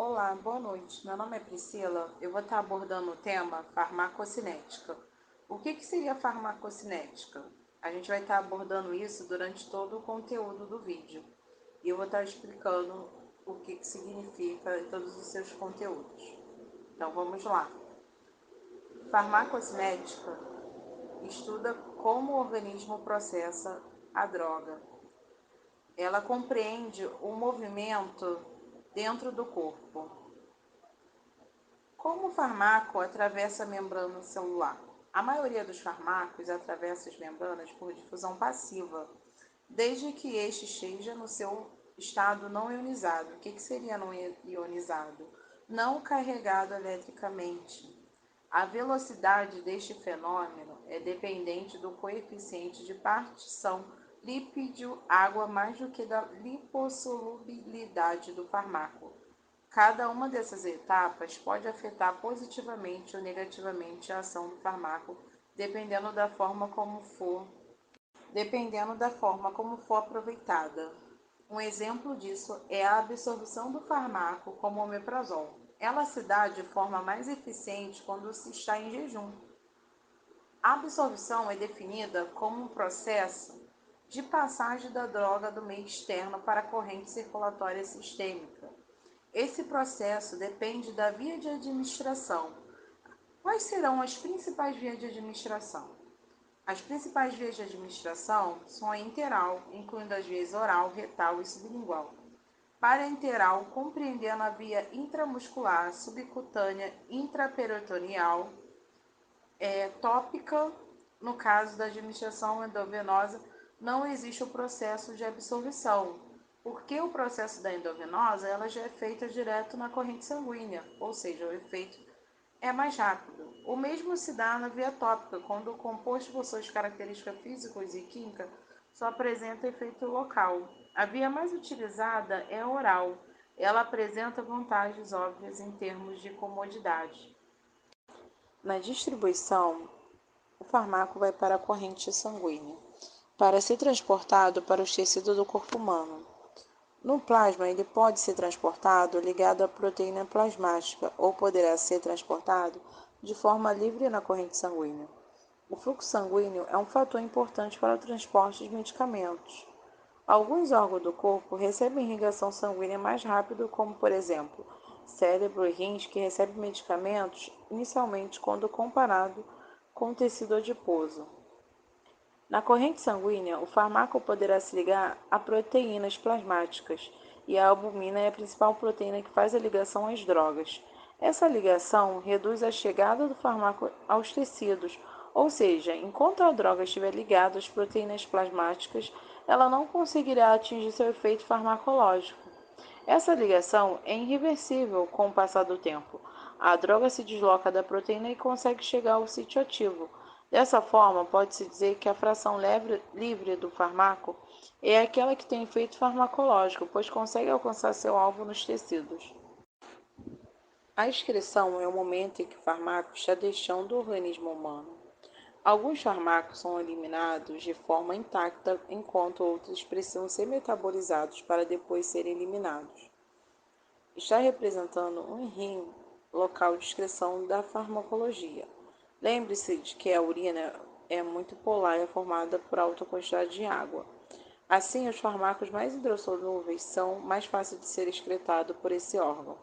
Olá, boa noite. Meu nome é Priscila. Eu vou estar abordando o tema farmacocinética. O que seria farmacocinética? A gente vai estar abordando isso durante todo o conteúdo do vídeo. E eu vou estar explicando o que significa todos os seus conteúdos. Então vamos lá. Farmacocinética estuda como o organismo processa a droga. Ela compreende o movimento dentro do corpo. Como o fármaco atravessa a membrana celular? A maioria dos fármacos atravessa as membranas por difusão passiva, desde que este esteja no seu estado não ionizado. O que seria não ionizado? Não carregado eletricamente. A velocidade deste fenômeno é dependente do coeficiente de partição lipídio-água mais do que da lipossolubilidade do fármaco. Cada uma dessas etapas pode afetar positivamente ou negativamente a ação do fármaco, dependendo da forma como for aproveitada. Um exemplo disso é a absorção do fármaco, como o omeprazol. Ela se dá de forma mais eficiente quando se está em jejum. A absorção é definida como um processo de passagem da droga do meio externo para a corrente circulatória sistêmica. Esse processo depende da via de administração. Quais serão as principais vias de administração? As principais vias de administração são a interal, incluindo as vias oral, retal e sublingual. Para a interal, compreendendo a via intramuscular, subcutânea, intraperitoneal, tópica. No caso da administração endovenosa, não existe o processo de absorção, porque o processo da endovenosa ela já é feita direto na corrente sanguínea, ou seja, o efeito é mais rápido. O mesmo se dá na via tópica, quando o composto por suas características físicas e químicas só apresenta efeito local. A via mais utilizada é a oral. Ela apresenta vantagens óbvias em termos de comodidade. Na distribuição, o fármaco vai para a corrente sanguínea, para ser transportado para os tecidos do corpo humano. No plasma, ele pode ser transportado ligado à proteína plasmática ou poderá ser transportado de forma livre na corrente sanguínea. O fluxo sanguíneo é um fator importante para o transporte de medicamentos. Alguns órgãos do corpo recebem irrigação sanguínea mais rápido, como, por exemplo, cérebro e rins, que recebem medicamentos inicialmente quando comparado com o tecido adiposo. Na corrente sanguínea, o fármaco poderá se ligar a proteínas plasmáticas, e a albumina é a principal proteína que faz a ligação às drogas. Essa ligação reduz a chegada do fármaco aos tecidos, ou seja, enquanto a droga estiver ligada às proteínas plasmáticas, ela não conseguirá atingir seu efeito farmacológico. Essa ligação é irreversível com o passar do tempo. A droga se desloca da proteína e consegue chegar ao sítio ativo. Dessa forma, pode-se dizer que a fração livre do fármaco é aquela que tem efeito farmacológico, pois consegue alcançar seu alvo nos tecidos. A excreção é o momento em que o fármaco está deixando o organismo humano. Alguns fármacos são eliminados de forma intacta, enquanto outros precisam ser metabolizados para depois serem eliminados. Está representando um rim, local de excreção da farmacologia. Lembre-se de que a urina é muito polar e é formada por alta quantidade de água. Assim, os fármacos mais hidrossolúveis são mais fáceis de ser excretados por esse órgão.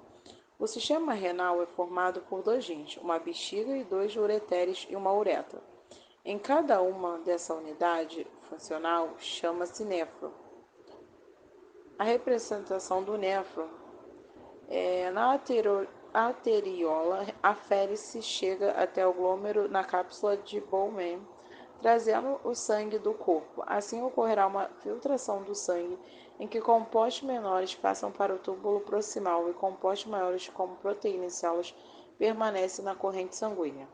O sistema renal é formado por dois rins, uma bexiga e dois ureteres e uma uretra. Em cada uma dessa unidade funcional chama-se néfron. A representação do néfron na arteriola afere-se chega até o glômero na cápsula de Bowman, trazendo o sangue do corpo. Assim ocorrerá uma filtração do sangue, em que compostos menores passam para o túbulo proximal e compostos maiores, como proteínas e células, permanecem na corrente sanguínea.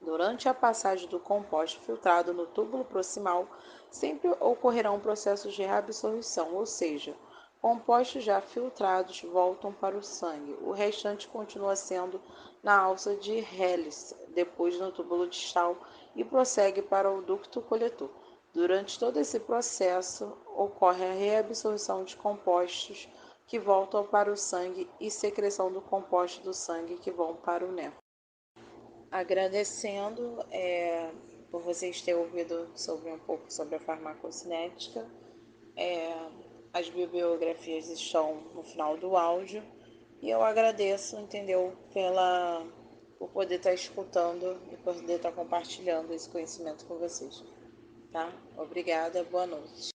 Durante a passagem do composto filtrado no túbulo proximal, sempre ocorrerão processos de reabsorção, ou seja, compostos já filtrados voltam para o sangue. O restante continua sendo na alça de Henle, depois no túbulo distal e prossegue para o ducto coletor. Durante todo esse processo, ocorre a reabsorção de compostos que voltam para o sangue e secreção do composto do sangue que vão para o néfron. Agradecendo por vocês terem ouvido um pouco sobre a farmacocinética. As bibliografias estão no final do áudio e eu agradeço, entendeu, por poder estar escutando e poder estar compartilhando esse conhecimento com vocês, tá? Obrigada, boa noite.